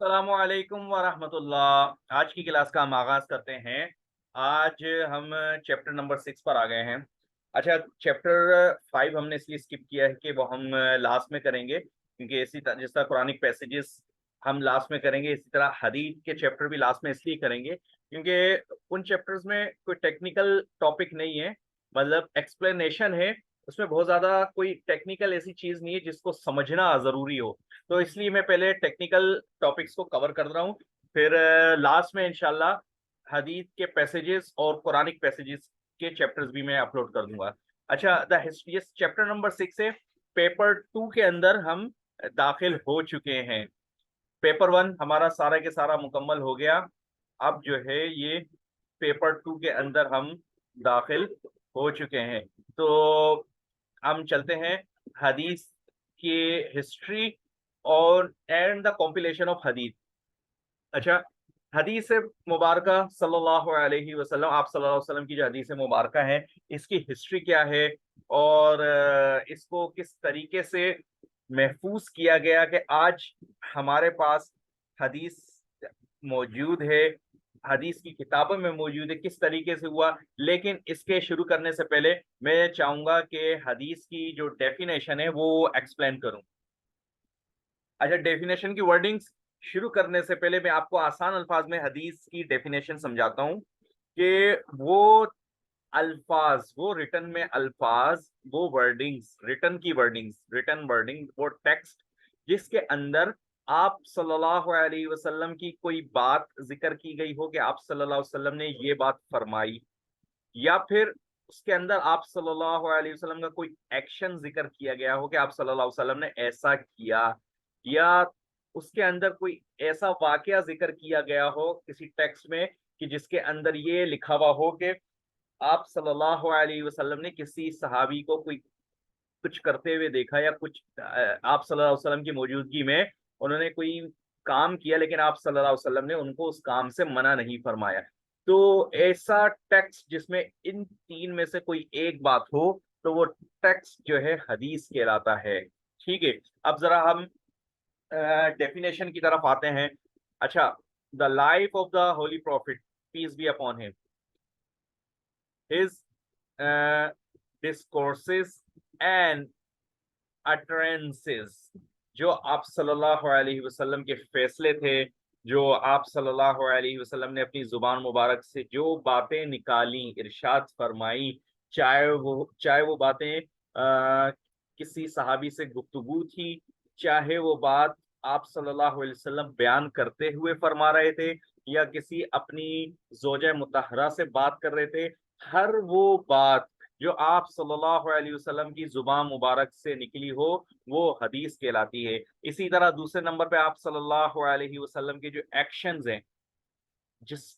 अस्सलामुअलैकुम वरहमतुल्लाह। आज की क्लास का हम आगाज करते हैं। आज हम चैप्टर नंबर 6 पर आ गए हैं। अच्छा, चैप्टर 5 हमने इसलिए स्किप किया है कि वो हम लास्ट में करेंगे, क्योंकि जिस तरह कुरानिक पैसेजेस हम लास्ट में करेंगे, इसी तरह हदीस के चैप्टर भी लास्ट में इसलिए करेंगे क्योंकि उन चैप्टर्स में कोई टेक्निकल टॉपिक नहीं है, मतलब एक्सप्लेनेशन है। उसमें बहुत ज्यादा कोई टेक्निकल ऐसी चीज नहीं है जिसको समझना जरूरी हो। तो इसलिए मैं पहले टेक्निकल टॉपिक्स को कवर कर रहा हूँ, फिर लास्ट में इंशाल्लाह हदीस के पैसेजेस और कुरानिक पैसेजेस के चैप्टर्स भी मैं अपलोड कर दूंगा। अच्छा, द हिस्ट्री चैप्टर नंबर 6 है। पेपर 2 के अंदर हम दाखिल हो चुके हैं। पेपर 1 हमारा सारा के सारा मुकम्मल हो गया। अब जो है ये पेपर 2 के अंदर हम दाखिल हो चुके हैं। तो हम चलते हैं हदीस की हिस्ट्री और एंड द कॉम्पिलेशन ऑफ हदीस। अच्छा, हदीस मुबारक सल्लल्लाहु अलैहि वसल्लम, आप सल्लल्लाहु अलैहि वसल्लम की जो हदीस मुबारक है, इसकी हिस्ट्री क्या है और इसको किस तरीके से महफूज किया गया कि आज हमारे पास हदीस मौजूद है, हदीस की किताबों में मौजूद है, किस तरीके से हुआ। लेकिन इसके शुरू करने से पहले मैं चाहूंगा कि हदीस की जो डेफिनेशन है वो एक्सप्लेन करूं। अच्छा, डेफिनेशन की वर्डिंग्स शुरू करने से पहले मैं आपको आसान अल्फाज में हदीस की डेफिनेशन समझाता हूं कि वो अल्फाज, वो रिटन में अल्फाज, वो वर्डिंग्स, रिटन की वर्डिंग्स, रिटन वर्डिंग, वो टेक्स्ट जिसके अंदर आप सल्लल्लाहु अलैहि वसल्लम की कोई बात जिक्र की गई हो कि आप सल्लल्लाहु अलैहि वसल्लम ने ये बात फरमाई, या फिर उसके अंदर आप सल्लल्लाहु अलैहि वसल्लम का कोई एक्शन जिक्र किया गया हो कि आप सल्लल्लाहु अलैहि वसल्लम ने ऐसा किया, या उसके अंदर कोई ऐसा वाकया जिक्र किया गया हो किसी टेक्स्ट में कि जिसके अंदर ये लिखा हुआ हो कि आप सल्लल्लाहु अलैहि वसल्लम ने किसी सहाबी को कोई कुछ करते हुए देखा, या कुछ आप सल्लल्लाहु अलैहि वसल्लम की मौजूदगी में उन्होंने कोई काम किया, लेकिन आप सल्लल्लाहु अलैहि वसल्लम ने उनको उस काम से मना नहीं फरमाया। तो ऐसा टेक्स्ट जिसमें इन तीन में से कोई एक बात हो, तो वो टेक्स्ट जो है हदीस कहलाता है। ठीक है, अब जरा हम डेफिनेशन की तरफ आते हैं। अच्छा, the life of the holy prophet, peace be upon him, his discourses and utterances, जो आप सल्लल्लाहु अलैहि वसल्लम के फैसले थे, जो आप सल्लल्लाहु अलैहि वसल्लम ने अपनी जुबान मुबारक से जो बातें निकाली, इरशाद फरमाई, चाहे वो बातें किसी सहाबी से गुफ्तगू थी, चाहे वो बात आप सल्लल्लाहु अलैहि वसल्लम बयान करते हुए फरमा रहे थे, या किसी अपनी जोजा मुतहरा से बात कर रहे थे, हर वो बात जो आप सल्लल्लाहु अलैहि वसल्लम की जुबान मुबारक से निकली हो, वो हदीस कहलाती है। इसी तरह दूसरे नंबर पे आप सल्लल्लाहु अलैहि वसल्लम के जो एक्शंस हैं, जिस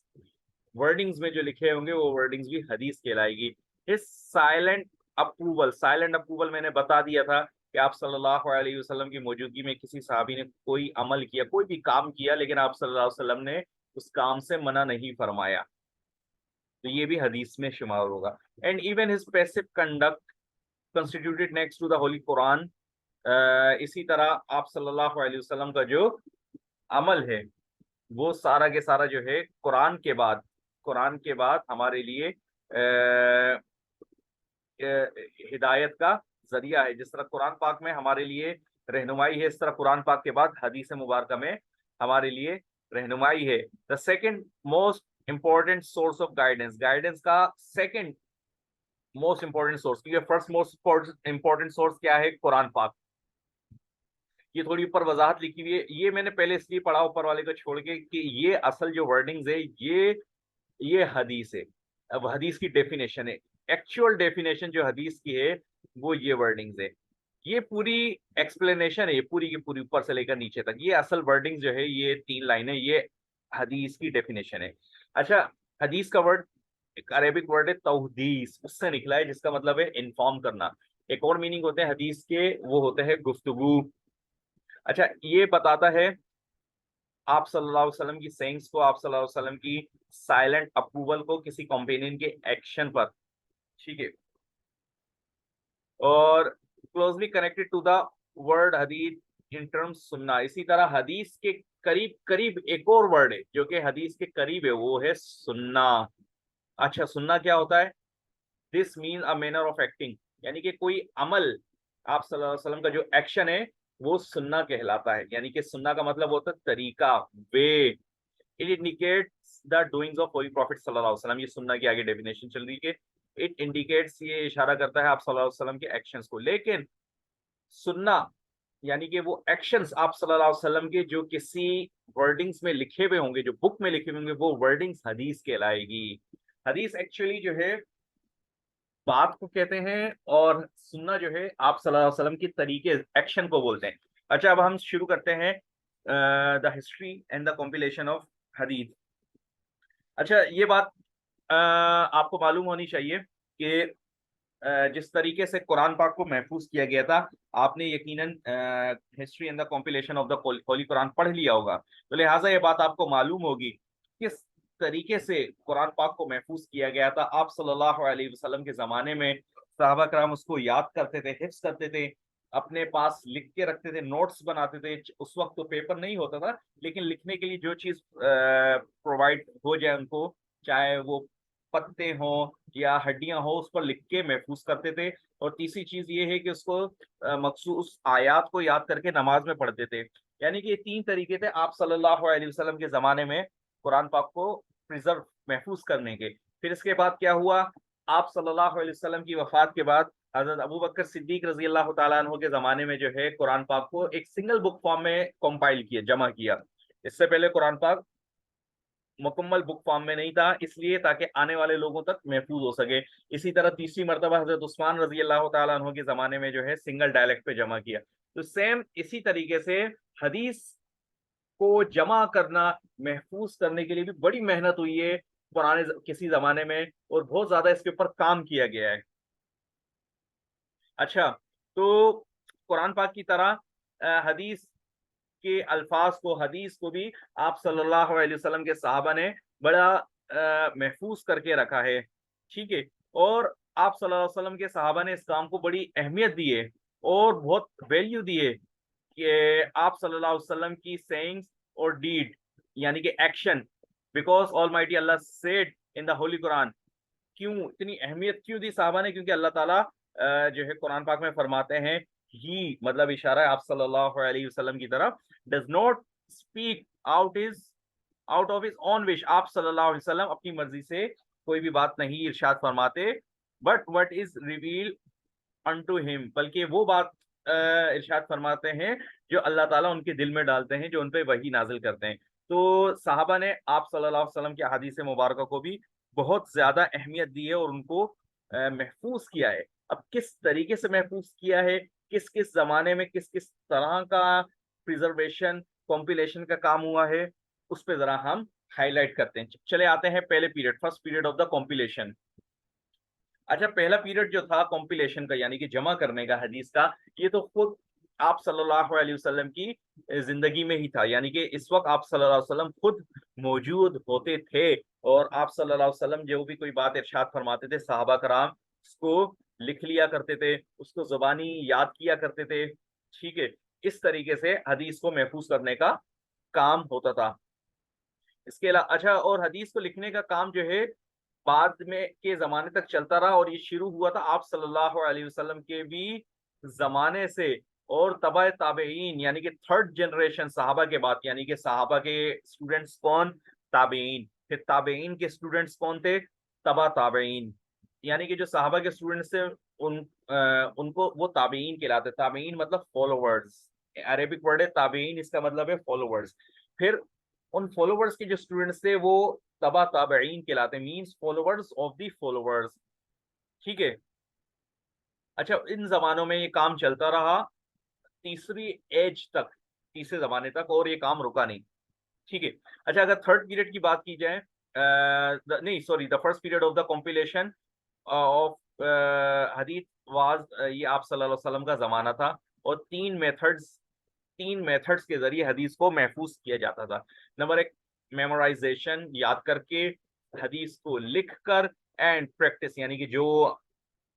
वर्डिंग्स में जो लिखे होंगे, वो वर्डिंग्स भी हदीस कहलाएगी। इस साइलेंट अप्रूवल मैंने बता दिया था कि आप सल्लल्लाहु अलैहि वसल्लम की मौजूदगी में किसी सहाबी ने कोई अमल किया, कोई भी काम किया, लेकिन आप सल्लल्लाहु अलैहि वसल्लम ने उस काम से मना नहीं फरमाया, तो ये भी हदीस में शुमार होगा। And even his passive conduct constituted next to the holy Quran, इसी तरह आप सल्लल्लाहु अलैहि वसल्लम का जो अमल है, वो सारा के सारा जो है कुरान के बाद हमारे लिए हिदायत का जरिया है। जिस तरह कुरान पाक में हमारे लिए रहनुमाई है, इस तरह कुरान पाक के बाद हदीस मुबारक में हमारे लिए रहनुमाई है। The second most important source of guidance, guidance का सेकंड मोस्ट इंपॉर्टेंट सोर्स, क्योंकि फर्स्ट मोस्ट इंपॉर्टेंट सोर्स क्या है? कुरान पाक। ये थोड़ी ऊपर वजाहत लिखी हुई है, ये मैंने पहले इसलिए पढ़ा ऊपर वाले को छोड़ के कि ये असल जो वर्डिंग्स है, ये हदीस है। अब हदीस की डेफिनेशन है, एक्चुअल डेफिनेशन जो हदीस की है, वो ये वर्डिंग्स है। ये पूरी एक्सप्लेनेशन है, ये पूरी की पूरी ऊपर से लेकर नीचे तक, ये असल वर्डिंग जो है, ये 3 लाइनें, ये हदीस की डेफिनेशन है। अच्छा, हदीस का वर्ड एक अरेबिक वर्ड है तौहीस, उससे निकला है, जिसका मतलब है इन्फॉर्म करना। एक और मीनिंग होते हैं हदीस के, वो होते हैं गुफ्तगू। अच्छा, ये बताता है आप सल्लल्लाहु अलैहि वसल्लम की सेइंग्स को, आप सल्लल्लाहु अलैहि वसल्लम की साइलेंट अप्रूवल को किसी कंपेनियन के एक्शन पर। ठीक है, और closely connected to the word hadith in terms सुनना। इसी तरह हदीस के करीब करीब एक और वर्ड है जो कि हदीस के करीब है, वो है सुनना। अच्छा, सुनना क्या होता है? This mean a manner of acting, यानी कि कोई अमल, आप सल्लल्लाहु अलैहि वसल्लम का जो एक्शन है वो सुनना कहलाता है। यानी कि सुनना का मतलब होता है तरीका, way. It indicates the doings of holy prophet सल्लल्लाहु अलैहि वसल्लम। ये सुनना की आगे डेफिनेशन चल रही है। इट इंडिकेट्स, ये इशारा करता है आप सल्लल्लाहु अलैहि वसल्लम के एक्शंस को। लेकिन सुनना यानी कि वो एक्शंस आप सल्लल्लाहु अलैहि वसल्लम के जो किसी वर्डिंग्स में लिखे हुए होंगे, जो बुक में लिखे हुए होंगे, वो वर्डिंग्स हदीस कहलाएगी। हदीस एक्चुअली जो है बात को कहते हैं, और सुनना जो है आप सल्लल्लाहु अलैहि वसल्लम की तरीके, एक्शन को बोलते हैं। अच्छा, अब हम शुरू करते हैं the history and the compilation of हदीस। अच्छा, ये बात आपको मालूम होनी चाहिए कि जिस तरीके से कुरान पाक को महफूज किया गया था, आपने यकीनन history and the compilation of the holy Quran पढ़ लिया होगा, तो लिहाजा ये बात आपको मालूम होगी किस तरीके से कुरान पाक को महफूज किया गया था। आप सल्लल्लाहु अलैहि वसल्लम के ज़माने में सहाबा कराम उसको याद करते थे, हिफ्स करते थे, अपने पास लिख के रखते थे, नोट्स बनाते थे। उस वक्त तो पेपर नहीं होता था, लेकिन लिखने के लिए जो चीज़ प्रोवाइड हो जाए उनको, चाहे वो पत्ते हों या हड्डियां हो, उस पर लिख के महफूज करते थे। और तीसरी चीज ये है कि उसको मखसूस आयात को याद करके नमाज में पढ़ते थे। यानी कि ये तीन तरीके थे आप सल्लल्लाहु अलैहि वसल्लम के जमाने में कुरान पाक को प्रिजर्व, महफूज करने के। फिर इसके बाद क्या हुआ? आप सल्लल्लाहु अलैहि वसल्लम की वफात के बाद हजरत अबू बकर सिद्दीक रजी अल्लाह तआला अन्हु के जमाने में जो है कुरान पाक को एक सिंगल बुक फॉर्म में कंपाइल किया, जमा किया। इससे पहले कुरान पाक मुकम्मल बुक फॉर्म में नहीं था, इसलिए ताकि आने वाले लोगों तक महफूज हो सके। इसी तरह तीसरी मरतबा हजरत उस्मान रजी अल्लाह तआला अन्हु के जमाने में जो है सिंगल डायलेक्ट पे जमा किया। तो सेम इसी तरीके से हदीस को जमा करना, महफूज करने के लिए भी बड़ी मेहनत हुई है पुराने किसी जमाने में, और बहुत ज्यादा इसके ऊपर काम किया गया है। अच्छा, तो कुरान पाक की तरह हदीस के अल्फाज को, हदीस को भी आप सल्लल्लाहु अलैहि वसल्लम के सहाबा ने बड़ा महफूज करके रखा है। ठीक है, और आप सल्लल्लाहु अलैहि वसल्लम के सहाबा ने इस काम को बड़ी अहमियत दी है और बहुत वैल्यू दी है कि आप सल्लल्लाहु अलैहि वसल्लम की सेइंग्स और डीड, यानी कि action, because almighty Allah said in the holy Quran. क्यों इतनी अहमियत क्यों दी साहबा ने? क्योंकि अल्लाह ताला जो है कुरान पाक में फरमाते हैं, ही मतलब इशारा है आप सल्लल्लाहु अलैहि वसल्लम की तरफ, does not speak out of his own wish. आप सल्लल्लाहु अलैहि वसल्लम अपनी मर्जी से कोई भी बात नहीं इरशाद फरमाते, but what is reveal unto him, बल्कि वो बात इरशाद फरमाते हैं जो अल्लाह ताला उनके दिल में डालते हैं, जो उन पे वही नाजिल करते हैं। तो साहबा ने आप सल्लल्लाहु अलैहि वसल्लम की हदीस मुबारक को भी बहुत ज्यादा अहमियत दी है और उनको महफूज किया है। अब किस तरीके से महफूज किया है, किस किस जमाने में किस किस तरह का प्रिजर्वेशन, कॉम्पिलेशन का काम हुआ है, उस पर जरा हम हाईलाइट करते हैं। चले आते हैं पहले period, first period of the compilation. अच्छा, पहला पीरियड जो था कॉम्पिलेशन का, यानी कि जमा करने का हदीस का, ये तो खुद आप सल्लल्लाहु अलैहि वसल्लम की जिंदगी में ही था। यानी कि इस वक्त आप सल्लल्लाहु अलैहि वसल्लम खुद मौजूद होते थे, और आप सल्लल्लाहु अलैहि वसल्लम जो भी कोई बात इरशाद फरमाते थे, सहाबा कराम उसको लिख लिया करते थे, उसको जुबानी याद किया करते थे। ठीक है, इस तरीके से हदीस को महफूज करने का काम होता था। इसके अलावा अच्छा, और हदीस को लिखने का काम जो है बाद में के जमाने तक चलता रहा, और ये शुरू हुआ था आप सल्लल्लाहु अलैहि वसल्लम के भी जमाने से। और तबा ताबेईन, यानी कि थर्ड जनरेशन सहाबा के बाद, यानी कि सहाबा के स्टूडेंट्स कौन? ताबेईन। फिर ताबेईन के स्टूडेंट्स कौन थे? तबा ताबेईन। यानी कि जो सहाबा के स्टूडेंट्स थे उनको वो ताबेईन कहलाते। ताबेईन मतलब फॉलोवर्स, अरेबिक वर्ड है ताबेईन, इसका मतलब है फॉलोवर्स। फिर उन फॉलोवर्स के जो स्टूडेंट्स थे वो तबा ताबईन कहलाते, means followers of the followers. ठीक है। अच्छा, इन जमानों में ये काम चलता रहा तीसरी एज तक, तीसरे जमाने तक, और ये काम रुका नहीं। ठीक है। अच्छा, अगर थर्ड पीरियड की बात की जाए, नहीं sorry, the first period of the compilation of हदीस वाज, ये आप सल्लल्लाहु अलैहि वसल्लम का जमाना था, और तीन मेथड्स के जरिए हदीस को महफूज किया जाता था। नंबर एक, मेमोराइजेशन, याद करके, हदीस को लिख कर, एंड प्रैक्टिस, यानी कि जो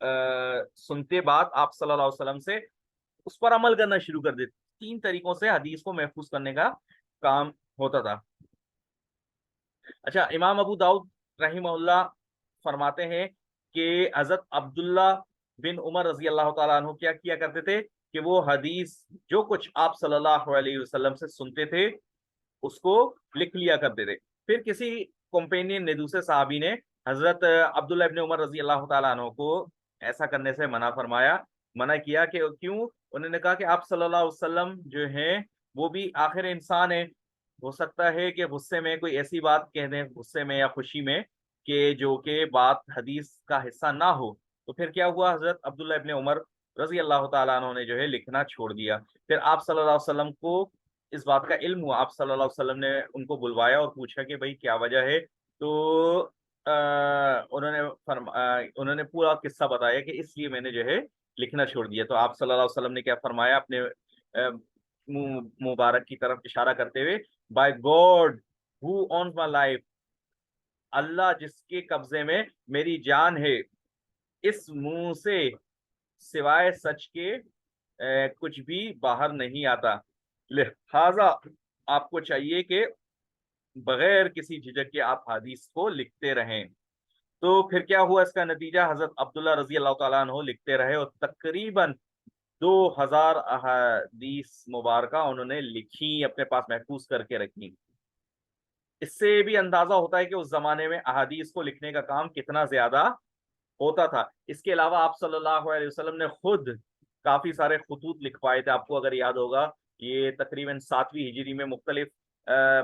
सुनते बात आप सल्लल्लाहु अलैहि वसल्लम से, उस पर अमल करना शुरू कर देते, तीन तरीकों से हदीस को महफूज करने का काम होता था। अच्छा, इमाम अबू दाऊद रहिमहुल्लाह फरमाते हैं कि हजरत अब्दुल्ला बिन उमर रजी अल्लाह तआला अन्हु क्या किया करते थे कि वो हदीस जो कुछ आप सल्लल्लाहु अलैहि वसल्लम से सुनते थे उसको लिख लिया करते थे। फिर किसी कंपेनियन ने, दूसरे साहबी ने हजरत अब्दुल्ला इब्न उमर रजी अल्लाह तआला अन्हु को ऐसा करने से मना फरमाया, मना किया कि क्यों। उन्होंने कहा कि आप सल्लल्लाहु अलैहि वसल्लम जो हैं वो भी आखिर इंसान है, हो सकता है कि गुस्से में कोई ऐसी बात कह दें, गुस्से में या खुशी में, कि जो कि बात हदीस का हिस्सा ना हो। तो फिर क्या हुआ, हजरत अब्दुल्ला इब्न उमर रजी अल्लाह तआला अन्हु ने जो है लिखना छोड़ दिया। फिर आप सल्लल्लाहु अलैहि वसल्लम को इस बात का इल्म हुआ, आप सल्लल्लाहु अलैहि वसल्लम ने उनको बुलवाया और पूछा कि भाई क्या वजह है। तो उन्होंने पूरा किस्सा बताया कि इसलिए मैंने जो है लिखना छोड़ दिया। तो आप सल्लल्लाहु अलैहि वसल्लम ने क्या फरमाया, अपने मुंह मुबारक की तरफ इशारा करते हुए, by God who on my life, Allah जिसके कब्जे में मेरी जान है, इस मुंह से सिवाय सच के कुछ भी बाहर नहीं आता। लिहाजा आपको चाहिए कि बगैर किसी झिझक के आप हदीस को लिखते रहें। तो फिर क्या हुआ, इसका नतीजा, हजरत अब्दुल्ला रजी अल्लाह तआला अन्हु लिखते रहे और तकरीबन 2000 अहादीस मुबारका उन्होंने लिखी, अपने पास महफूज करके रखी। इससे भी अंदाजा होता है कि उस जमाने में अहादीस को लिखने का काम कितना ज्यादा होता था। इसके अलावा आप सल्लल्लाहु अलैहि वसल्लम ने खुद काफी सारे खुतूत लिखवाए थे। आपको अगर याद होगा, ये तकरीबन 7वीं हिजरी में मुख्तलिफ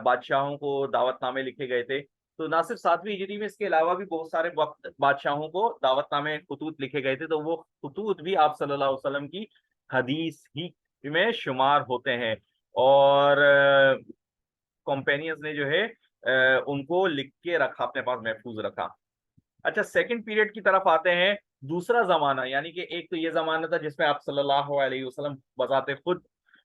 बादशाहों को दावतनामे लिखे गए थे। तो ना सिर्फ 7वीं हिजरी में, इसके अलावा भी बहुत सारे वक्त बादशाहों को दावतनामे खुतूत लिखे गए थे। तो वो खुतूत भी आप सल्लल्लाहु अलैहि वसल्लम की हदीस ही में शुमार होते हैं। और कॉम्पेनियंस ने जो है उनको लिख के रखा, अपने पास महफूज रखा। अच्छा, सेकंड पीरियड की तरफ आते हैं। दूसरा जमाना, यानी कि एक तो ये जमाना था जिसमें आप सल्लल्लाहु अलैहि वसल्लम बजाते खुद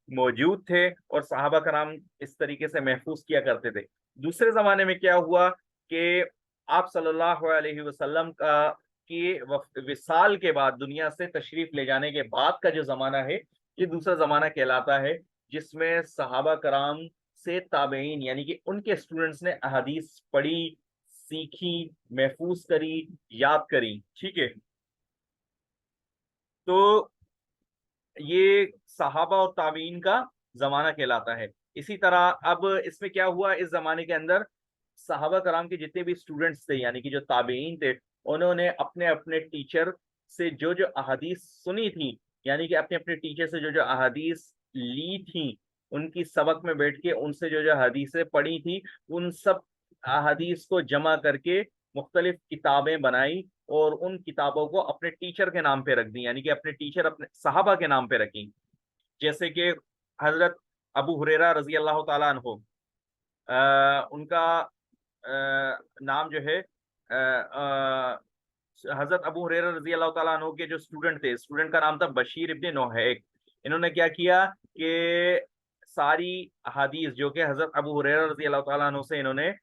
मौजूद थे और सहाबा कराम इस तरीके से महफूज किया करते थे। दूसरे जमाने में क्या हुआ कि आप सल्लल्लाहु अलैहि वसल्लम का विसाल के बाद, दुनिया से तशरीफ ले जाने के बाद का जो जमाना है, ये दूसरा जमाना कहलाता है, जिसमें सहाबा कराम से ताबेईन यानी कि उनके स्टूडेंट्स ने अहदीस पढ़ी, सीखी, महफूज करी, याद करी। ठीक है, तो ये सहाबा और ताबीन का जमाना कहलाता है। इसी तरह अब इसमें क्या हुआ, इस जमाने के अंदर सहाबा कराम के जितने भी स्टूडेंट्स थे, यानी कि जो ताबीन थे, उन्होंने अपने अपने टीचर से जो जो अहादीस सुनी थी, यानी कि अपने अपने टीचर से जो जो अहादीस ली थी, उनकी सबक में बैठ के उनसे जो जो हदीसें पढ़ी थी, उन सब अहादीस को जमा करके मुख्तलिफ किताबें बनाई और उन किताबों को अपने टीचर के नाम पे रख दी, यानी कि अपने टीचर अपने सहाबा के नाम पे रखी। जैसे कि हजरत अबू हुरैरा रजी अल्लाह तआला अन्हु, उनका नाम जो है हजरत अबू हुरैरा रजी अल्लाह तआला अन्हु के जो स्टूडेंट थे, स्टूडेंट का नाम था बशीर इब्ने नोहैक। इन्होंने क्या किया कि सारी हदीस जो कि हजरत अबू हुरैरा रजी अल्लाह तआला अन्हु से इन्होंने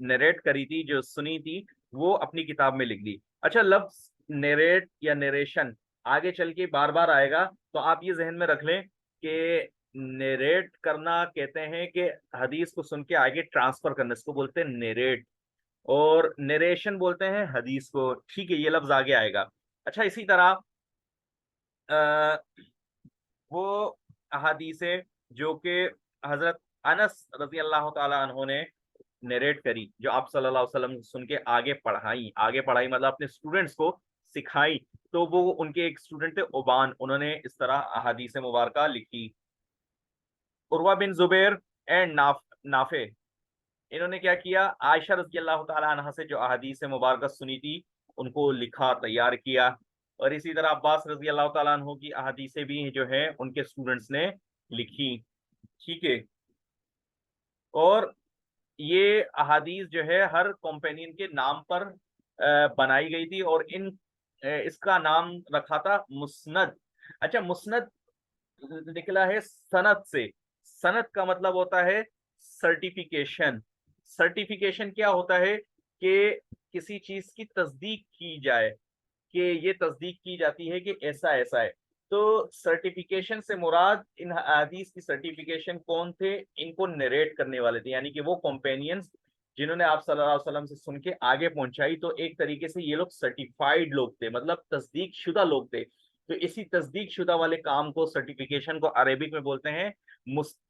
नरेट करी थी, जो सुनी थी, वो अपनी किताब में लिख दी। अच्छा, लफ्ज नरेट या नरेशन आगे चल के बार बार आएगा, तो आप ये जहन में रख लें कि नरेट करना कहते हैं कि हदीस को सुन के आगे ट्रांसफर करना, इसको बोलते हैं नरेट। और नरेशन बोलते हैं हदीस को। ठीक है, ये लफ्ज आगे आएगा। अच्छा, इसी तरह आ, वो अहादीस है जो कि हजरत अनस रजी अल्लाह तआला अन्हु ने नरेट करी, जो आप सल्लल्लाहु अलैहि वसल्लम सुन के आगे पढ़ाई मतलब अपने स्टूडेंट्स को सिखाई। तो वो उनके एक स्टूडेंट थे ओबान, उन्होंने इस तरह अहादीस मुबारका लिखी। उर्वा बिन जुबैर एंड नाफे, इन्होंने क्या किया, आयशा रज़ी अल्लाह तआला अन्हा से जो अहादीस मुबारक सुनी थी, उनको लिखा, तैयार किया। और इसी तरह अब्बास रज़ी अल्लाह तआला अन्हु की अहादीसें भी जो है उनके स्टूडेंट्स ने लिखी। ठीक है, और ये अहादीस जो है हर कंपेनियन के नाम पर बनाई गई थी, और इसका नाम रखा था मुस्नद। अच्छा, मुस्नद निकला है सनद से। सनद का मतलब होता है सर्टिफिकेशन। सर्टिफिकेशन क्या होता है कि किसी चीज की तस्दीक की जाए, कि ये तस्दीक की जाती है कि ऐसा ऐसा है। तो सर्टिफिकेशन से मुराद इन हदीस की सर्टिफिकेशन कौन थे? इनको नरेट करने वाले थे, यानी कि वो कंपेनियंस जिन्होंने आप सल्लल्लाहु अलैहि वसल्लम से सुन के आगे पहुंचाई। तो एक तरीके से ये लोग सर्टिफाइड लोग थे, मतलब तस्दीक शुदा लोग थे। तो इसी तस्दीक शुदा वाले काम को, सर्टिफिकेशन को अरेबिक में बोलते हैं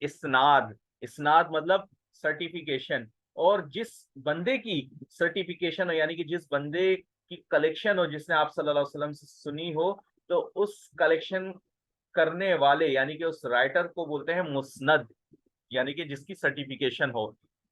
इस्नाद। इस्नाद मतलब सर्टिफिकेशन। और जिस बंदे की सर्टिफिकेशन हो, यानी कि जिस बंदे की कलेक्शन हो, जिसने आप सल्लल्लाहु अलैहि वसल्लम से सुनी हो, तो उस कलेक्शन करने वाले यानी कि उस राइटर को बोलते हैं मुस्नद, यानी कि जिसकी सर्टिफिकेशन हो।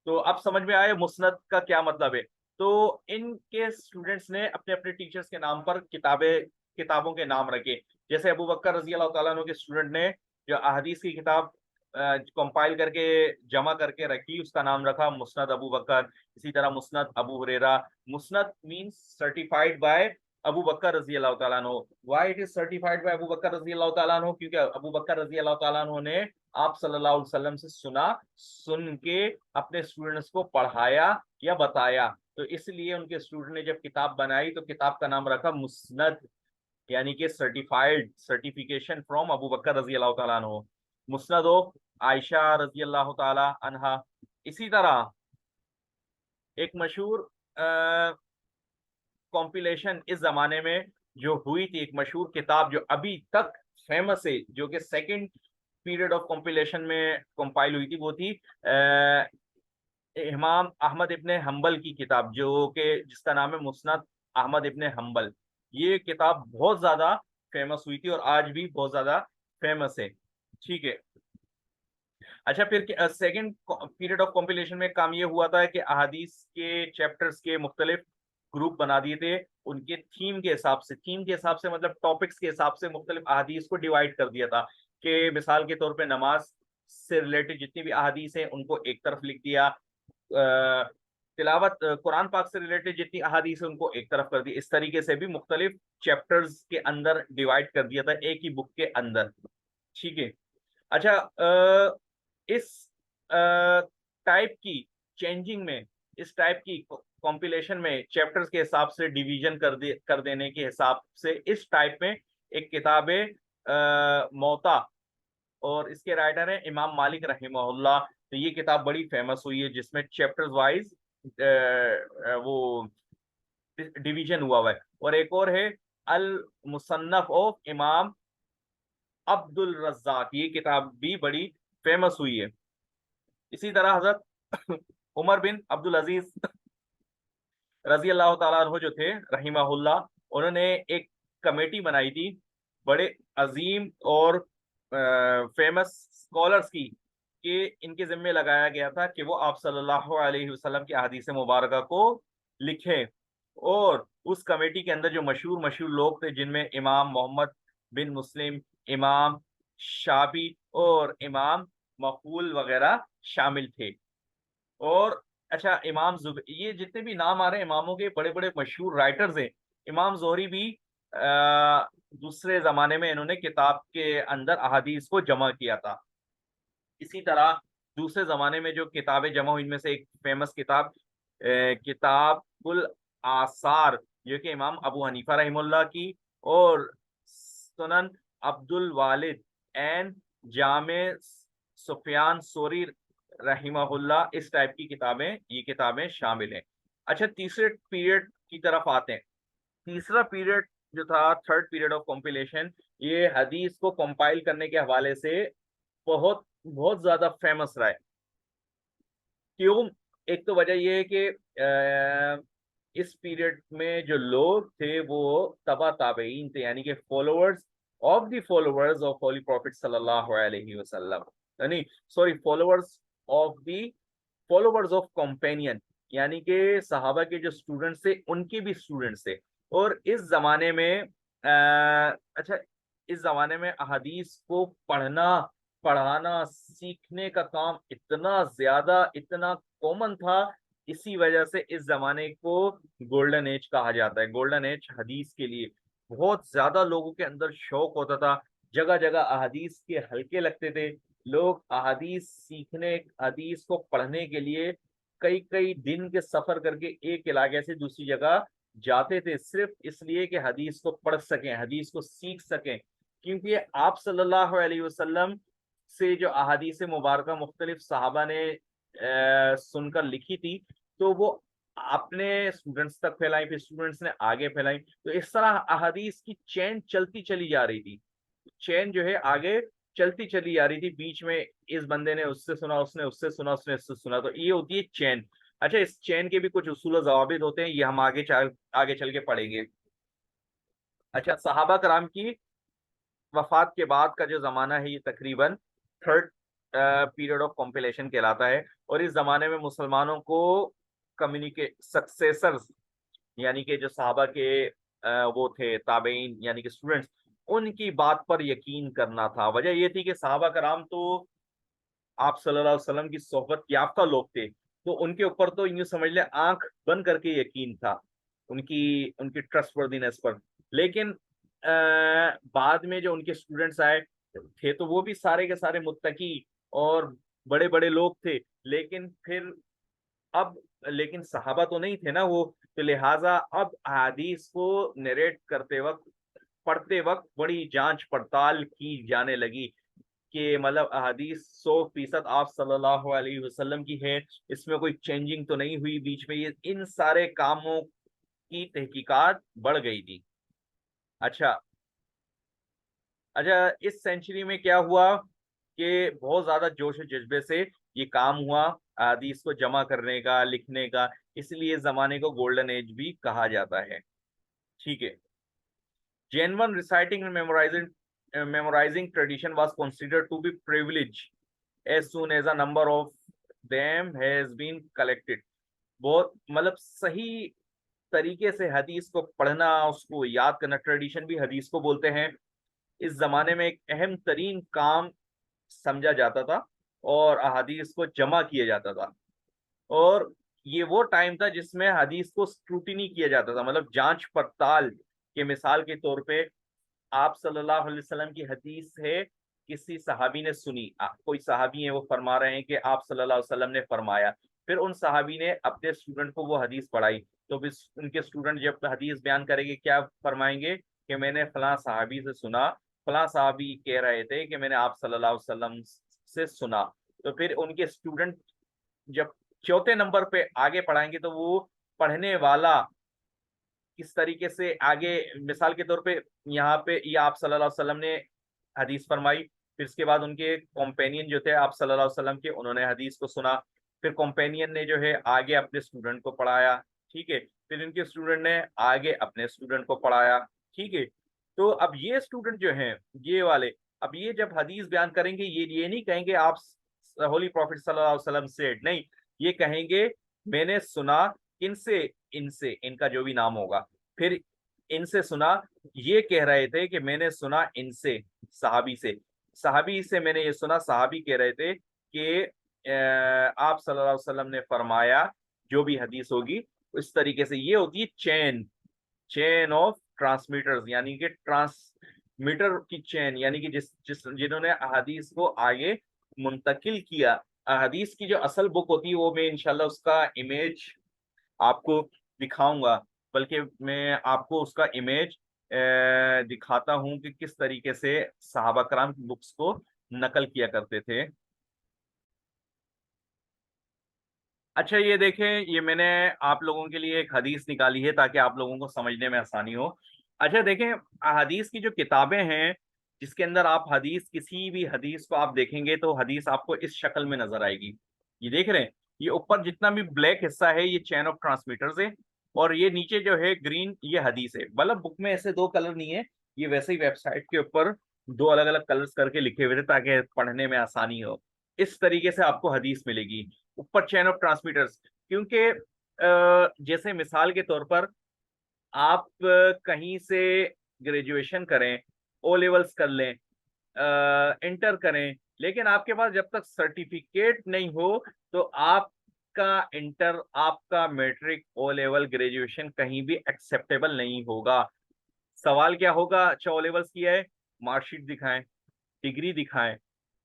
तो अब समझ में आया मुस्नद का क्या मतलब है। तो इनके स्टूडेंट्स ने अपने अपने टीचर्स के नाम पर किताबों के नाम रखे। जैसे अबू बकर रजी अल्लाह तआला अन्हु के स्टूडेंट ने जो अहदीस की किताब कंपाइल करके जमा करके रखी, उसका नाम रखा मुस्नद अबू बकर। इसी तरह मुस्नद अबू हुरैरा। मुस्नद means certified by Abu Bakr रजी अल्लाह तआला अन्हु। Why it is certified by Abu Bakr रजी अल्लाह तआला अन्हु? क्योंकि अबू बकर रजी अल्लाह तआला अन्हु ने आप सल्लल्लाहु अलैहि वसल्लम से सुना, सुन के अपने स्टूडेंट्स को पढ़ाया या बताया। तो इसलिए उनके स्टूडेंट ने जब किताब बनाई तो किताब का नाम रखा मुस्नद, यानी कि certified, certification from Abu Bakr रजी अल्लाह तआला अन्हु। मुस्नद ऑफ आयशा रजी अल्लाह तआला अन्हा। इसी तरह एक मशहूर कॉम्पिलेशन इस जमाने में जो हुई थी, एक मशहूर किताब जो अभी तक फेमस है, जो कि सेकंड पीरियड ऑफ कॉम्पिलेशन में कंपाइल हुई थी, वो थी इमाम अहमद इब्ने हम्बल की किताब, जो कि जिसका नाम है मुस्नद अहमद इब्ने हम्बल। ये किताब बहुत ज्यादा फेमस हुई थी और आज भी बहुत ज्यादा फेमस है। ठीक है। अच्छा, फिर सेकंड पीरियड ऑफ कॉम्पिलेशन में काम ये हुआ था कि अहादीस के चैप्टर्स के मुख्तलिफ ग्रुप बना दिए थे। उनके थीम के हिसाब से, थीम के हिसाब से मतलब टॉपिक्स के हिसाब से मुख्तलिफ अहादीस को डिवाइड कर दिया था। कि मिसाल के तौर पे नमाज से रिलेटेड जितनी भी अहादीस हैं उनको एक तरफ लिख दिया, तिलावत कुरान पाक से रिलेटेड जितनी अहादीस है उनको एक तरफ कर दी। इस तरीके से भी मुख्तलिफ चैप्टर्स के अंदर डिवाइड कर दिया था एक ही बुक के अंदर। ठीक है। अच्छा, इस टाइप की चेंजिंग में, इस टाइप की कॉम्पिलेशन में चैप्टर्स के हिसाब से डिवीजन कर देने के हिसाब से इस टाइप में एक किताब है मौता, और इसके राइटर है इमाम मालिक रहिमहुल्लाह। तो ये किताब बड़ी फेमस हुई है, जिसमें चैप्टर्स वाइज वो डिवीजन हुआ है। और एक और है अल मुसन्नफ ऑफ इमाम अब्दुल रज्जाक, ये किताब भी बड़ी फेमस हुई है। इसी तरह हजरत उमर बिन अब्दुल अजीज रजी अल्लाह तआला अन्हु जो थे रहिमहुल्लाह, उन्होंने एक कमेटी बनाई थी बड़े अजीम और फेमस स्कॉलर्स की, कि इनके जिम्मे लगाया गया था कि वो आप सल्लल्लाहु अलैहि वसल्लम की अहादीस मुबारका को लिखें। और उस कमेटी के अंदर जो मशहूर मशहूर लोग थे, जिनमें इमाम मोहम्मद बिन मुस्लिम, इमाम शाफी और इमाम मकबूल वगैरह शामिल थे। और अच्छा, ये जितने भी नाम आ रहे हैं इमामों के, बड़े बड़े मशहूर राइटर्स हैं। इमाम जोहरी भी दूसरे जमाने में इन्होंने किताब के अंदर अहादीस को जमा किया था। इसी तरह दूसरे जमाने में जो किताबें जमा हुई, इनमें से एक फेमस किताब किताबुल आसार, जो कि इमाम अबू हनीफा रहिमहुल्लाह की, और सुनन अब्दुल वालिद एंड जामे सुफियान सोरी रहिमहुल्लाह, इस टाइप की किताबें, ये किताबें शामिल हैं। अच्छा, तीसरे पीरियड की तरफ आते हैं। तीसरा पीरियड जो था, थर्ड पीरियड ऑफ कॉम्पिलेशन, ये हदीस को कंपाइल करने के हवाले से बहुत बहुत ज्यादा फेमस रहा है। क्यों? एक तो वजह यह है कि इस पीरियड में जो लोग थे वो तबा ताबईन थे, यानी कि followers of the followers of holy prophet सल्लल्लाहु अलैहि वसल्लम, यानी sorry, followers of the followers of companion, यानी कि सहाबा के जो स्टूडेंट्स थे उनके भी स्टूडेंट्स थे। और इस जमाने में अच्छा, इस जमाने में अहदीस को पढ़ना, पढ़ाना, सीखने का काम इतना ज्यादा, इतना कॉमन था। इसी वजह से इस जमाने को गोल्डन एज कहा जाता है। गोल्डन एज हदीस के लिए बहुत ज्यादा लोगों के अंदर शौक होता था। जगह जगह अहदीस के हलके लगते थे। लोग अहदीस सीखने, हदीस को पढ़ने के लिए कई कई दिन के सफर करके एक इलाके से दूसरी जगह जाते थे, सिर्फ इसलिए कि हदीस को पढ़ सकें, हदीस को सीख सकें। क्योंकि आप सल्लल्लाहु अलैहि वसल्लम से जो अहादीस मुबारक मुख्तलिफ सहाबा ने सुनकर लिखी थी, तो वो अपने स्टूडेंट्स तक फैलाई, फिर स्टूडेंट्स ने आगे फैलाई, तो इस तरह अहादीस की चेन चलती चली जा रही थी। चेन जो है आगे चलती चली जा रही थी, बीच में इस बंदे ने उससे सुना, उसने उससे सुना, उसने उससे सुना, तो ये होती है चेन। अच्छा, इस चेन के भी कुछ उसूल और ज़वाबित होते हैं, ये हम आगे चल के पढ़ेंगे। अच्छा, सहाबा कराम की वफात के बाद का जो जमाना है, ये तकरीबन थर्ड पीरियड ऑफ कॉम्पिलेशन कहलाता है। और इस जमाने में मुसलमानों को कम्युनिकेट सक्सेसर्स, यानी कि जो सहाबा के वो थे ताबेइन, यानी कि स्टूडेंट्स, उनकी बात पर यकीन करना था। वजह ये थी कि सहाबा कराम तो आप सल्लल्लाहु अलैहि वसल्लम की सोहबत याफ्ता लोग थे, तो उनके ऊपर तो यूं समझ ले आंख बंद करके यकीन था, उनकी उनकी ट्रस्टवर्दीनेस पर। लेकिन बाद में जो उनके स्टूडेंट्स आए थे, तो वो भी सारे के सारे मुत्तकी और बड़े बड़े लोग थे। लेकिन फिर अब लेकिन सहाबा तो नहीं थे ना वो, तो लिहाजा अब हदीस को नरेट करते वक्त, पढ़ते वक्त बड़ी जांच पड़ताल की जाने लगी कि मतलब अहादीस 100% आप सल्लल्लाहु अलैहि वसल्लम की है, इसमें कोई चेंजिंग तो नहीं हुई बीच में। ये इन सारे कामों की तहकीकात बढ़ गई थी। अच्छा, अच्छा, इस सेंचुरी में क्या हुआ कि बहुत ज्यादा जोश और जज्बे से ये काम हुआ, अहादीस को जमा करने का, लिखने का, इसलिए इस जमाने को गोल्डन एज भी कहा जाता है। ठीक है। Genuine reciting and memorizing tradition was considered to be privilege as soon as a number of them has been collected। बहुत मतलब सही तरीके से हदीस को पढ़ना, उसको याद करना, ट्रेडिशन भी हदीस को बोलते हैं, इस जमाने में एक अहम तरीन काम समझा जाता था और अहादीस को जमा किया जाता था। और ये वो टाइम था जिसमें हदीस को स्क्रूटिनी किया जाता था, मतलब जांच पड़ताल के। मिसाल के तौर पे आप सल्लल्लाहु अलैहि वसल्लम की हदीस है, किसी सहाबी ने सुनी, कोई सहाबी है वो फरमा रहे हैं कि आप सल्लल्लाहु अलैहि वसल्लम ने फरमाया, फिर उन सहाबी ने अपने स्टूडेंट को वो हदीस पढ़ाई, तो फिर उनके स्टूडेंट जब हदीस बयान करेंगे, क्या फरमाएंगे कि मैंने फलां सहाबी से सुना, फलां सहाबी कह रहे थे कि मैंने आप सल्लल्लाहु अलैहि वसल्लम से सुना। तो फिर उनके स्टूडेंट जब चौथे नंबर पे आगे पढ़ाएंगे, तो वो पढ़ने वाला किस तरीके से आगे, मिसाल के तौर पे यहाँ पे ये आप सल्लल्लाहु अलैहि वसल्लम ने हदीस फरमाई, फिर इसके बाद उनके कॉम्पेनियन जो थे आप सल्लल्लाहु अलैहि वसल्लम के, उन्होंने हदीस को सुना, फिर कॉम्पेनियन ने जो है आगे अपने स्टूडेंट को पढ़ाया। ठीक है। फिर इनके स्टूडेंट ने आगे अपने स्टूडेंट को पढ़ाया। ठीक है। तो अब ये स्टूडेंट जो हैं, ये वाले, अब ये जब हदीस बयान करेंगे, ये नहीं कहेंगे आप होली प्रॉफिट सल्लल्लाहु अलैहि वसल्लम से, नहीं, ये कहेंगे मैंने सुना इनसे, इनसे, इनका जो भी नाम होगा, फिर इनसे सुना, ये कह रहे थे कि मैंने सुना इनसे, सहाबी से, सहाबी से मैंने ये सुना, सहाबी कह रहे थे कि आप सल्लल्लाहु अलैहि वसल्लम ने फरमाया, जो भी हदीस होगी। इस तरीके से ये होती है चेन, चेन ऑफ ट्रांसमीटर्स, यानी कि ट्रांसमीटर की चेन, यानी कि जिस जिस जिन्होंने अहादीस को आगे मुंतकिल किया। अहादीस की जो असल बुक होती है, वो मैं इंशाल्लाह उसका इमेज आपको दिखाऊंगा, बल्कि मैं आपको उसका इमेज दिखाता हूं कि किस तरीके से सहाबा कराम की बुक्स को नकल किया करते थे। अच्छा, ये देखें, ये मैंने आप लोगों के लिए एक हदीस निकाली है ताकि आप लोगों को समझने में आसानी हो। अच्छा देखें, हदीस की जो किताबें हैं, जिसके अंदर आप हदीस, किसी भी हदीस को आप देखेंगे तो हदीस आपको इस शक्ल में नजर आएगी। ये देख रहे हैं, ये ऊपर जितना भी ब्लैक हिस्सा है ये चेन ऑफ ट्रांसमीटर्स है, और ये नीचे जो है ग्रीन, ये हदीस है। मतलब बुक में ऐसे दो कलर नहीं है, ये वैसे ही वेबसाइट के ऊपर दो अलग अलग कलर्स करके लिखे हुए थे ताकि पढ़ने में आसानी हो। इस तरीके से आपको हदीस मिलेगी, ऊपर चेन ऑफ ट्रांसमीटर्स। क्योंकि जैसे मिसाल के तौर पर आप कहीं से ग्रेजुएशन करें, ओ लेवल्स कर लें, इंटर करें, लेकिन आपके पास जब तक सर्टिफिकेट नहीं हो, तो आपका इंटर, आपका मैट्रिक, ओ लेवल, ग्रेजुएशन कहीं भी एक्सेप्टेबल नहीं होगा। सवाल क्या होगा? अच्छा, ओ लेवल्स किया है, मार्कशीट दिखाएं, डिग्री दिखाएं।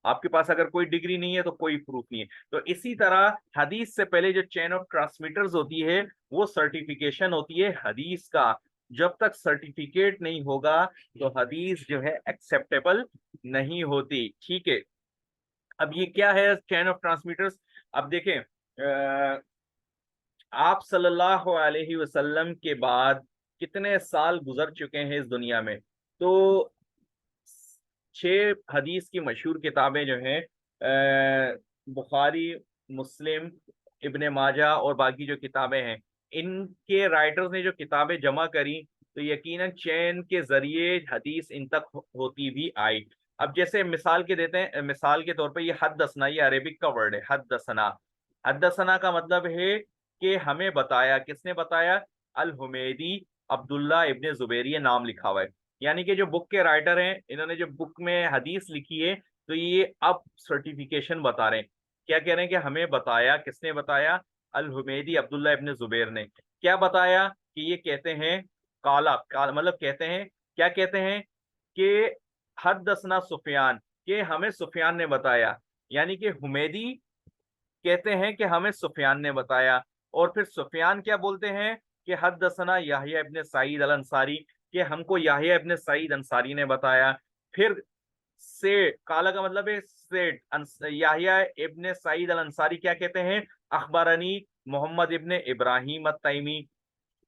आपके पास अगर कोई डिग्री नहीं है तो कोई प्रूफ नहीं है। तो इसी तरह हदीस से पहले जो चेन ऑफ ट्रांसमीटर्स होती है, वो सर्टिफिकेशन होती है हदीस का, जब तक सर्टिफिकेट नहीं होगा तो हदीस जो है एक्सेप्टेबल नहीं होती। ठीक है, अब ये क्या है चेन ऑफ ट्रांसमीटर्स। अब देखें आप सल्लल्लाहु अलैहि वसल्लम के बाद कितने साल गुजर चुके हैं इस दुनिया में। तो 6 हदीस की मशहूर किताबें जो हैं बुखारी, मुस्लिम, इब्ने माजा और बाकी जो किताबें हैं, इनके राइटर्स ने जो किताबें जमा करी तो यकीनन चैन के जरिए हदीस इन तक होती भी आई। अब जैसे मिसाल के देते हैं, मिसाल के तौर पे ये हदसना, ये अरेबिक का वर्ड है हदसना। हदसना का मतलब है कि हमें बताया, किसने बताया? अल हुमैदी अब्दुल्ला इब्ने जुबैर, ये नाम लिखा हुआ है। यानी कि जो बुक के राइटर हैं, इन्होंने जो बुक में हदीस लिखी है तो ये अब सर्टिफिकेशन बता रहे हैं। क्या कह रहे हैं कि हमें बताया, किसने बताया? अल हुमैदी अब्दुल्ला इब्ने जुबैर ने। क्या बताया? कि ये कहते हैं काला मतलब कहते हैं, क्या कहते हैं कि हदसना सुफियान, कि हमें सुफियान ने बताया। यानी कि हुमैदी कहते हैं कि हमें सुफियान ने बताया, और फिर सुफियान क्या बोलते हैं कि हदसना याहिया इब्ने सईद अल अंसारी, कि हमको याहिया इब्ने सईद अंसारी ने बताया। फिर से काला का मतलब है सेठ, याहिया इब्ने सईद अल अंसारी क्या कहते हैं? अखबरनी मोहम्मद इब्ने इब्राहिम अत-तैमी।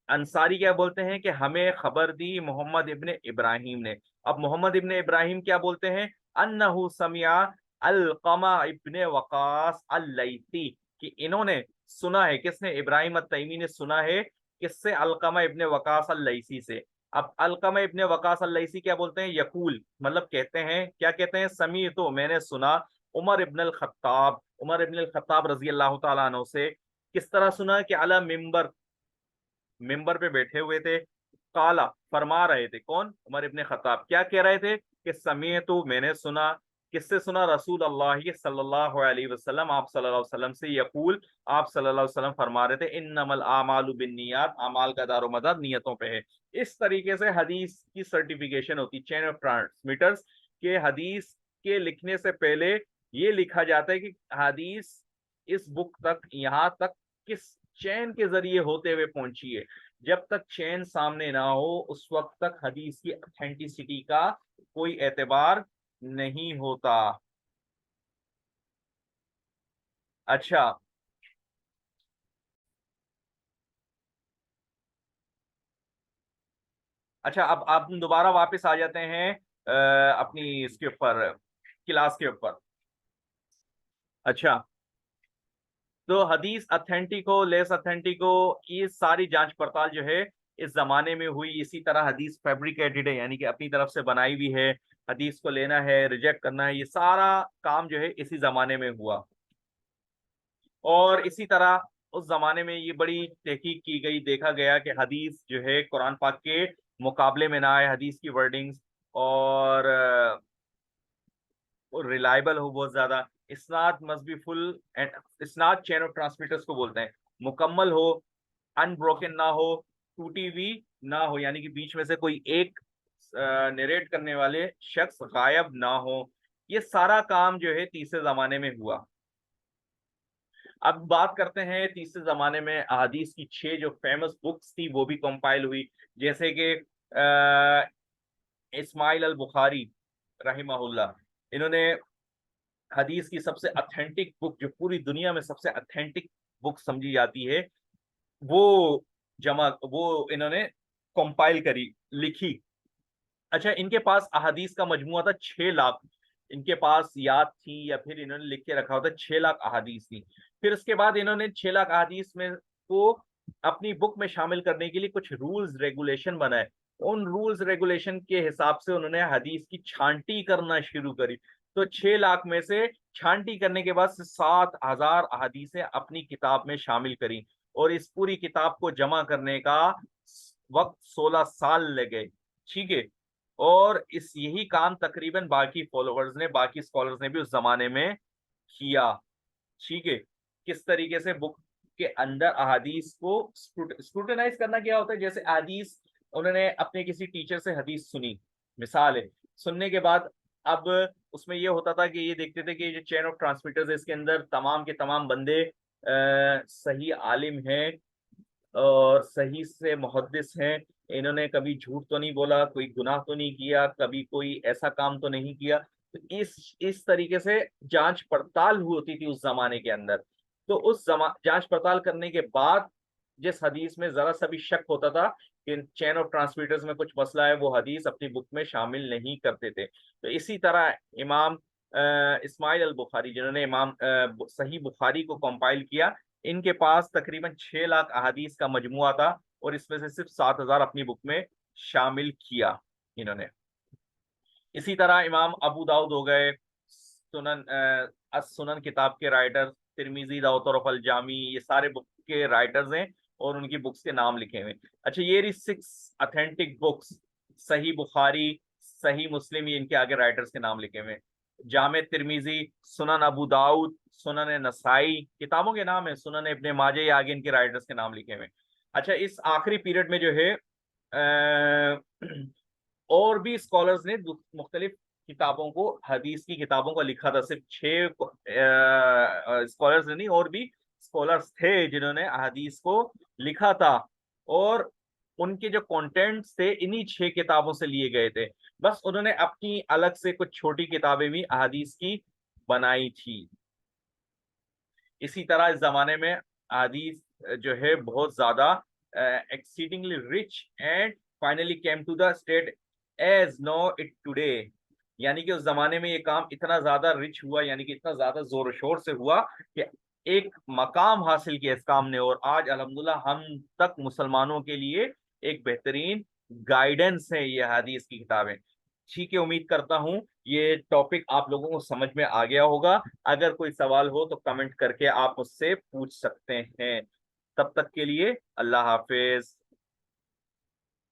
अंसारी क्या बोलते हैं कि हमें खबर दी मोहम्मद इब्ने इब्राहिम ने। अब मोहम्मद इब्ने इब्राहिम क्या बोलते हैं? अन्नहु समिया अलकमा इब्ने वकास अल-लैसी, कि इन्होंने सुना है, किसने? इब्राहिम अत-तैमी ने सुना है, किससे? अलकमा इब्ने वकास अल-लैसी से। अब अलकमा इब्ने वकास अल-लैसी क्या बोलते हैं? यकूल मतलब कहते हैं, क्या कहते हैं? समी तो मैंने सुना उमर इब्न अल खत्ताब, उमर इब्न अल खत्ताब रजी अल्लाह तआला अन्हु से। किस तरह सुना? कि अला मिंबर, मिंबर पे बैठे हुए थे, काला फरमा रहे थे, कौन? उमर इब्ने खत्ताब। क्या कह रहे थे? कि समीअतु मैंने सुना, किससे सुना? रसूल अल्लाह सल्लल्लाहु अलैहि वसल्लम, आप सल्लल्लाहु अलैहि वसल्लम से, यकूल आप सल्लल्लाहु अलैहि वसल्लम फरमा रहे थे इन्नमल आमालु बिन्नियात, अमाल का दारोमदार नियतों पे है। इस तरीके से हदीस की सर्टिफिकेशन होती, चेन ऑफ ट्रांसमीटर्स के। हदीस के लिखने से पहले ये लिखा जाता है कि हदीस इस बुक तक, यहाँ तक किस चैन के जरिए होते हुए पहुंची है। जब तक चैन सामने ना हो उस वक्त तक हदीस की ऑथेंटिसिटी का कोई एतबार नहीं होता। अच्छा, अच्छा, अब आप दोबारा वापस आ जाते हैं अपनी इसके ऊपर, क्लास के ऊपर। अच्छा, तो हदीस अथेंटिक हो, लेस अथेंटिक हो, ये सारी जांच पड़ताल जो है इस जमाने में हुई। इसी तरह हदीस फैब्रिकेटेड है, यानी कि अपनी तरफ से बनाई हुई है। हदीस को लेना है, रिजेक्ट करना है, ये सारा काम जो है इसी जमाने में हुआ। और इसी तरह उस जमाने में ये बड़ी तहकीक की गई, देखा गया कि हदीस जो है कुरान पाक के मुकाबले में ना आए, हदीस की वर्डिंग्स और रिलायबल हो बहुत ज्यादा। इस्नाद मस्ट बी फुल एंड, इस्नाद चेन ऑफ ट्रांसमिटर्स को बोलते हैं, मुकम्मल हो, अनब्रोकन ना हो, टूटी हुई ना हो, यानी कि बीच में से कोई एक नरेट करने वाले शख्स गायब ना हो। ये सारा काम जो है तीसरे जमाने में हुआ। अब बात करते हैं तीसरे जमाने में अहादीस की 6 जो फेमस बुक्स थी वो भी कंपाइल हुई। जैसे कि इस्माइल अल बुखारी रहिमहुल्लाह, इन्होंने हदीस की सबसे ऑथेंटिक बुक, जो पूरी दुनिया में सबसे ऑथेंटिक बुक समझी जाती है, वो वो इन्होंने कंपाइल करी, लिखी। अच्छा, इनके पास अहादीस का मजमुआ था 6 लाख, इनके पास याद थी या फिर इन्होंने लिख के रखा होता, 6 लाख अहादीस थी। फिर उसके बाद इन्होंने 6 लाख अहादीस में को अपनी बुक में शामिल करने के लिए कुछ रूल्स रेगुलेशन बनाए। उन रूल्स रेगुलेशन के हिसाब से उन्होंने हदीस की छांटी करना शुरू करी। तो 6 लाख में से छांटी करने के बाद 7,000 अहादीसें अपनी किताब में शामिल करी। और इस पूरी किताब को जमा करने का वक्त 16 साल लगे। ठीक है, और इस यही काम तकरीबन बाकी फॉलोअर्स ने, बाकी स्कॉलर्स ने भी उस जमाने में किया। ठीक है, किस तरीके से बुक के अंदर अहादीस को स्क्रूटनाइज करना क्या होता है। जैसे अहादीस उन्होंने अपने किसी टीचर से हदीस सुनी, मिसाल है, सुनने के बाद अब उसमें ये होता था कि ये देखते थे कि ये जो चेन ऑफ ट्रांसमिटर्स है इसके अंदर तमाम के तमाम बंदे सही आलिम हैं और सही से मुहद्दिस हैं, इन्होंने कभी झूठ तो नहीं बोला, कोई गुनाह तो नहीं किया, कभी कोई ऐसा काम तो नहीं किया। तो इस तरीके से जांच पड़ताल हुई होती थी उस जमाने के अंदर। तो उस जांच पड़ताल करने के बाद जिस हदीस में जरा सा भी शक होता था कि चेन ऑफ ट्रांसमिटर्स में कुछ मसला है, वो हदीस अपनी बुक में शामिल नहीं करते थे। तो इसी तरह इमाम इस्माइल अल बुखारी, जिन्होंने इमाम सही बुखारी को कंपाइल किया, इनके पास तकरीबन 6 लाख अहादीस का मजमुआ था, और इसमें से सिर्फ 7,000 अपनी बुक में शामिल किया इन्होंने। इसी तरह इमाम अबू दाऊद हो गए, सुनन सुनन किताब के राइटर, तिरमिजी, दाऊद अल जामी, ये सारे बुक के राइटर्स हैं और उनकी बुक्स के नाम लिखे हुए। अच्छा, ये रही 6 ऑथेंटिक बुक्स। सही बुखारी, सही मुस्लिम, ये इनके आगे राइटर्स के नाम लिखे हुए। जामे तिरमिजी, सुनन अबू दाऊद, सुनन नसाई, किताबों के नाम है। सुनन इब्ने माजे, ये आगे इनके राइटर्स के नाम लिखे हुए। अच्छा, इस आखिरी पीरियड में जो है और भी स्कॉलर्स ने मुख्तलिफ किताबों को, हदीस की किताबों को लिखा था। सिर्फ 6 स्कॉलर्स नहीं, और भी स्कॉलर्स थे जिन्होंने हदीस को लिखा था, और उनके जो कंटेंट्स थे इन्हीं 6 किताबों से लिए गए थे। बस उन्होंने अपनी अलग से कुछ छोटी किताबें भी हदीस की बनाई थी। इसी तरह इस जमाने में हदीस जो है बहुत ज्यादा exceedingly rich and finally came to the state as know it today. यानी कि उस जमाने में ये काम इतना ज्यादा रिच हुआ, यानी कि इतना ज्यादा जोर शोर से हुआ कि एक मकाम हासिल किया इस काम ने, और आज अल्हम्दुलिल्लाह हम तक मुसलमानों के लिए एक बेहतरीन गाइडेंस है ये हदीस की किताबें। ठीक है, उम्मीद करता हूँ ये टॉपिक आप लोगों को समझ में आ गया होगा। अगर कोई सवाल हो तो कमेंट करके आप मुझसे पूछ सकते हैं। तब तक के लिए अल्लाह हाफिज।